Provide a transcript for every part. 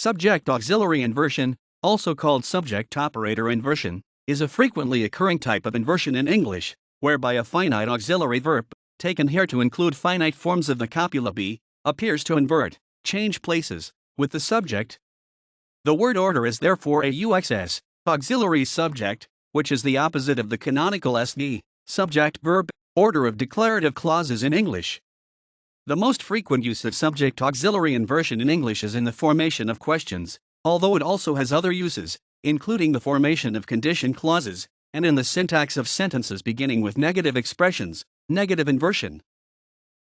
Subject-auxiliary inversion, also called subject-operator inversion, is a frequently occurring type of inversion in English, whereby a finite auxiliary verb, taken here to include finite forms of the copula be, appears to invert, change places, with the subject. The word order is therefore a Aux-S, auxiliary subject, which is the opposite of the canonical SV, subject-verb, order of declarative clauses in English. The most frequent use of subject-auxiliary inversion in English is in the formation of questions, although it also has other uses, including the formation of condition clauses, and in the syntax of sentences beginning with negative expressions, negative inversion.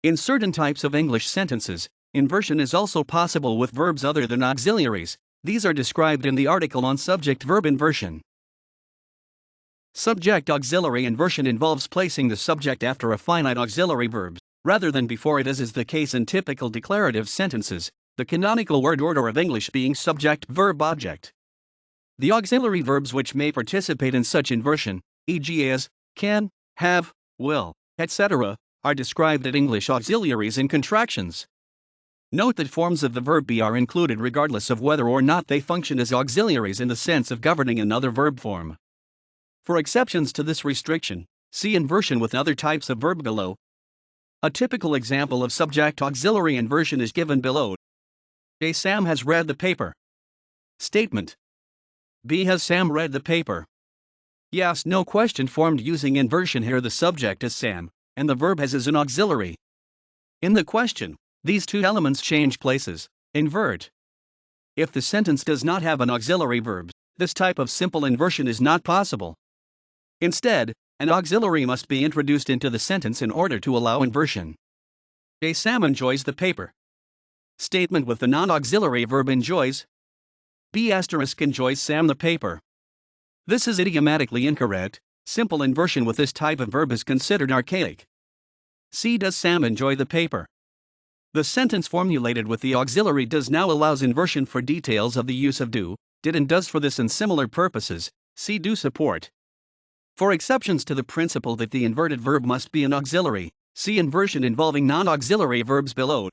In certain types of English sentences, inversion is also possible with verbs other than auxiliaries. These are described in the article on subject-verb inversion. Subject-auxiliary inversion involves placing the subject after a finite auxiliary verb, rather than before it, as is the case in typical declarative sentences, the canonical word order of English being subject-verb-object. The auxiliary verbs which may participate in such inversion, e.g. as, can, have, will, etc., are described as English auxiliaries in contractions. Note that forms of the verb be are included regardless of whether or not they function as auxiliaries in the sense of governing another verb form. For exceptions to this restriction, see inversion with other types of verb below. A typical example of subject-auxiliary inversion is given below. A. Sam has read the paper. Statement. B. Has Sam read the paper? Yes, no question formed using inversion. Here the subject is Sam, and the verb has as an auxiliary. In the question, these two elements change places, invert. If the sentence does not have an auxiliary verb, this type of simple inversion is not possible. Instead, an auxiliary must be introduced into the sentence in order to allow inversion. A. Sam enjoys the paper. Statement with the non-auxiliary verb enjoys. B** enjoys Sam the paper. This is idiomatically incorrect. Simple inversion with this type of verb is considered archaic. C. Does Sam enjoy the paper? The sentence formulated with the auxiliary does now allows inversion for details of the use of do, did and does for this and similar purposes. See do support. For exceptions to the principle that the inverted verb must be an auxiliary, see inversion involving non-auxiliary verbs below.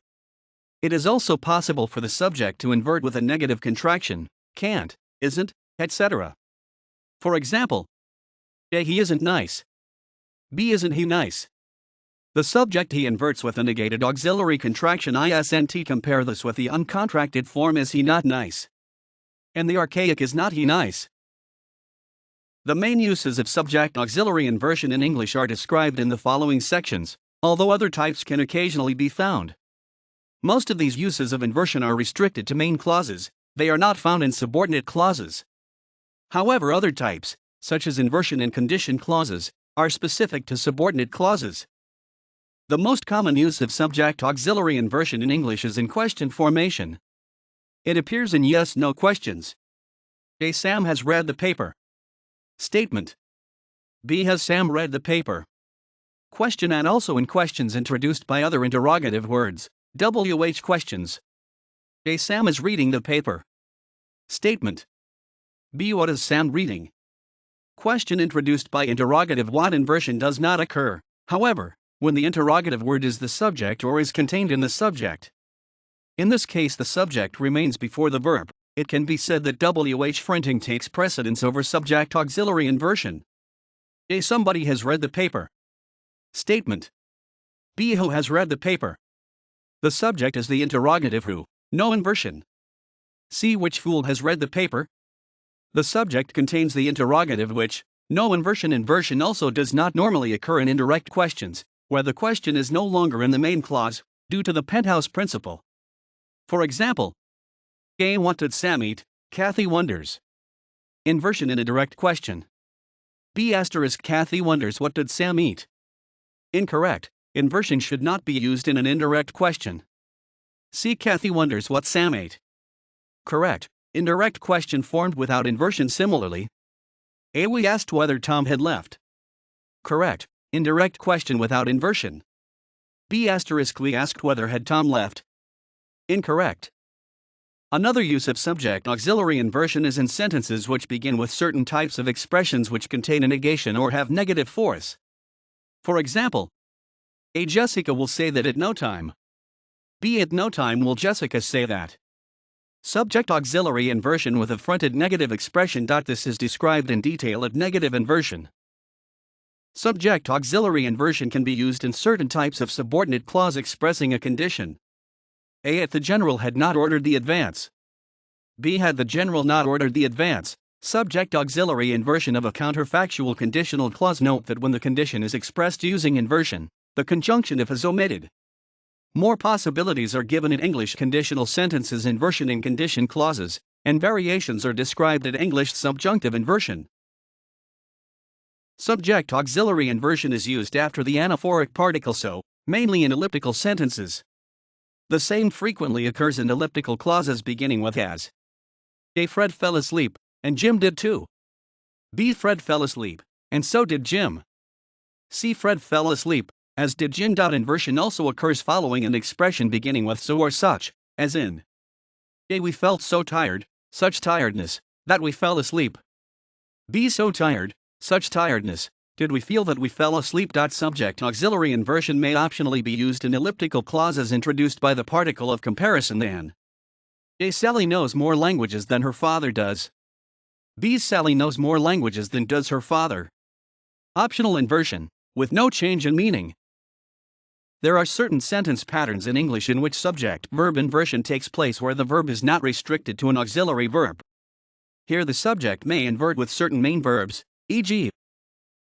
It is also possible for the subject to invert with a negative contraction, can't, isn't, etc. For example, A. He isn't nice. B. Isn't he nice? The subject he inverts with a negated auxiliary contraction isn't. Compare this with the uncontracted form is he not nice? And the archaic is not he nice? The main uses of subject-auxiliary inversion in English are described in the following sections, although other types can occasionally be found. Most of these uses of inversion are restricted to main clauses, they are not found in subordinate clauses. However, other types, such as inversion in condition clauses, are specific to subordinate clauses. The most common use of subject-auxiliary inversion in English is in question formation. It appears in yes-no questions. A. Sam has read the paper. Statement. B. Has Sam read the paper? Question and also in questions introduced by other interrogative words, WH questions. A. Sam is reading the paper. Statement. B. What is Sam reading? Question introduced by interrogative what inversion does not occur, however, when the interrogative word is the subject or is contained in the subject. In this case, the subject remains before the verb. It can be said that WH printing takes precedence over subject-auxiliary inversion. A. Somebody has read the paper. Statement. B. Who has read the paper? The subject is the interrogative who, no inversion. C. Which fool has read the paper? The subject contains the interrogative which, no inversion. Inversion also does not normally occur in indirect questions, where the question is no longer in the main clause, due to the penthouse principle. For example, A. What did Sam eat? Kathy wonders. Inversion in a direct question. B** Kathy wonders what did Sam eat? Incorrect. Inversion should not be used in an indirect question. C. Kathy wonders what Sam ate. Correct. Indirect question formed without inversion. Similarly, A. We asked whether Tom had left. Correct. Indirect question without inversion. B** We asked whether had Tom left. Incorrect. Another use of subject-auxiliary inversion is in sentences which begin with certain types of expressions which contain a negation or have negative force. For example, A. Jessica will say that at no time. B. At no time will Jessica say that. Subject auxiliary inversion with a fronted negative expression. This is described in detail at negative inversion. Subject auxiliary inversion can be used in certain types of subordinate clause expressing a condition. A. If the general had not ordered the advance. B. Had the general not ordered the advance. Subject auxiliary inversion of a counterfactual conditional clause. Note that when the condition is expressed using inversion, the conjunction if is omitted. More possibilities are given in English conditional sentences inversion in condition clauses, and variations are described in English subjunctive inversion. Subject auxiliary inversion is used after the anaphoric particle so, mainly in elliptical sentences. The same frequently occurs in elliptical clauses beginning with as. A. Fred fell asleep, and Jim did too. B. Fred fell asleep, and so did Jim. C. Fred fell asleep, as did Jim. Inversion also occurs following an expression beginning with so or such, as in A. We felt so tired, such tiredness, that we fell asleep. B. So tired, such tiredness, did we feel that we fell asleep. Subject auxiliary inversion may optionally be used in elliptical clauses introduced by the particle of comparison than. A. Sally knows more languages than her father does. B. Sally knows more languages than does her father. Optional inversion, with no change in meaning. There are certain sentence patterns in English in which subject-verb inversion takes place where the verb is not restricted to an auxiliary verb. Here the subject may invert with certain main verbs, e.g.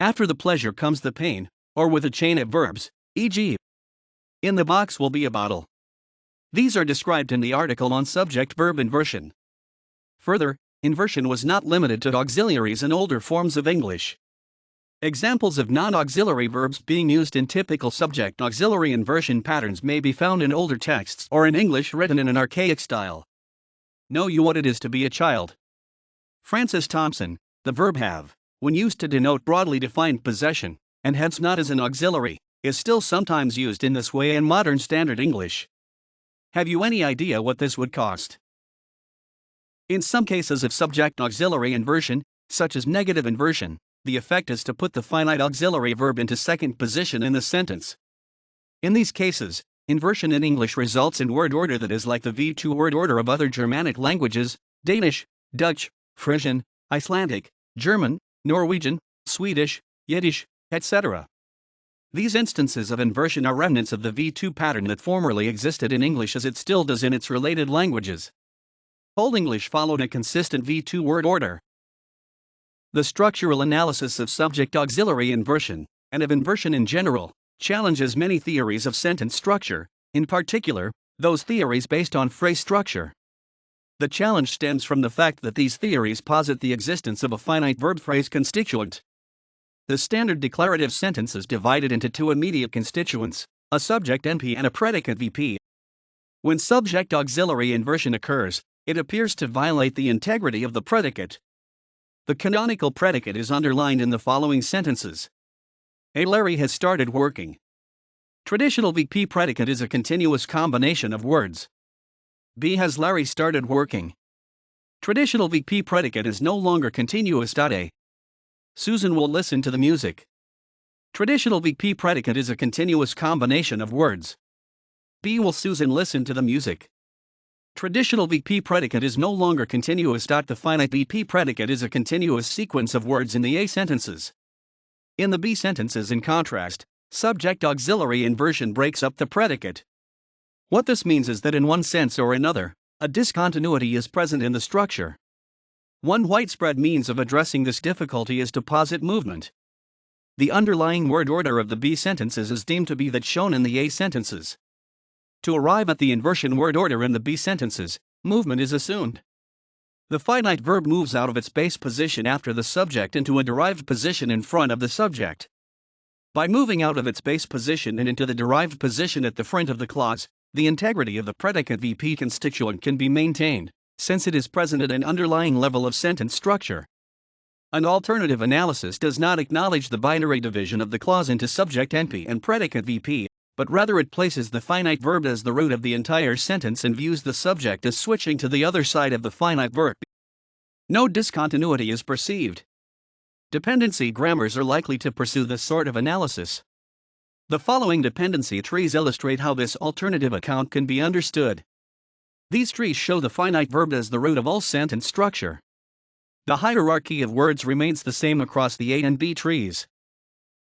after the pleasure comes the pain, or with a chain of verbs, e.g. in the box will be a bottle. These are described in the article on subject-verb inversion. Further, inversion was not limited to auxiliaries in older forms of English. Examples of non-auxiliary verbs being used in typical subject-auxiliary inversion patterns may be found in older texts or in English written in an archaic style. Know you what it is to be a child. Francis Thompson, the verb have, when used to denote broadly defined possession, and hence not as an auxiliary, is still sometimes used in this way in modern standard English. Have you any idea what this would cost? In some cases of subject-auxiliary inversion, such as negative inversion, the effect is to put the finite auxiliary verb into second position in the sentence. In these cases, inversion in English results in word order that is like the V2 word order of other Germanic languages, Danish, Dutch, Frisian, Icelandic, German, Norwegian, Swedish, Yiddish, etc. These instances of inversion are remnants of the V2 pattern that formerly existed in English as it still does in its related languages. Old English followed a consistent V2 word order. The structural analysis of subject auxiliary inversion, and of inversion in general, challenges many theories of sentence structure, in particular, those theories based on phrase structure. The challenge stems from the fact that these theories posit the existence of a finite verb phrase constituent. The standard declarative sentence is divided into two immediate constituents, a subject NP and a predicate VP. When subject auxiliary inversion occurs, it appears to violate the integrity of the predicate. The canonical predicate is underlined in the following sentences. A. Larry has started working. Traditional VP predicate is a continuous combination of words. B. Has Larry started working? Traditional VP predicate is no longer continuous. A. Susan will listen to the music. Traditional VP predicate is a continuous combination of words. B. Will Susan listen to the music? Traditional VP predicate is no longer continuous. The finite VP predicate is a continuous sequence of words in the A sentences. In the B sentences, in contrast, subject auxiliary inversion breaks up the predicate. What this means is that in one sense or another, a discontinuity is present in the structure. One widespread means of addressing this difficulty is to posit movement. The underlying word order of the B sentences is deemed to be that shown in the A sentences. To arrive at the inversion word order in the B sentences, movement is assumed. The finite verb moves out of its base position after the subject into a derived position in front of the subject. By moving out of its base position and into the derived position at the front of the clause, the integrity of the predicate VP constituent can be maintained, since it is present at an underlying level of sentence structure. An alternative analysis does not acknowledge the binary division of the clause into subject NP and predicate VP, but rather it places the finite verb as the root of the entire sentence and views the subject as switching to the other side of the finite verb. No discontinuity is perceived. Dependency grammars are likely to pursue this sort of analysis. The following dependency trees illustrate how this alternative account can be understood. These trees show the finite verb as the root of all sentence structure. The hierarchy of words remains the same across the A and B trees.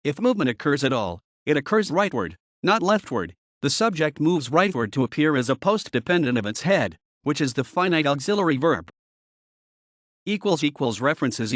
If movement occurs at all, it occurs rightward, not leftward. The subject moves rightward to appear as a post dependent of its head, which is the finite auxiliary verb. References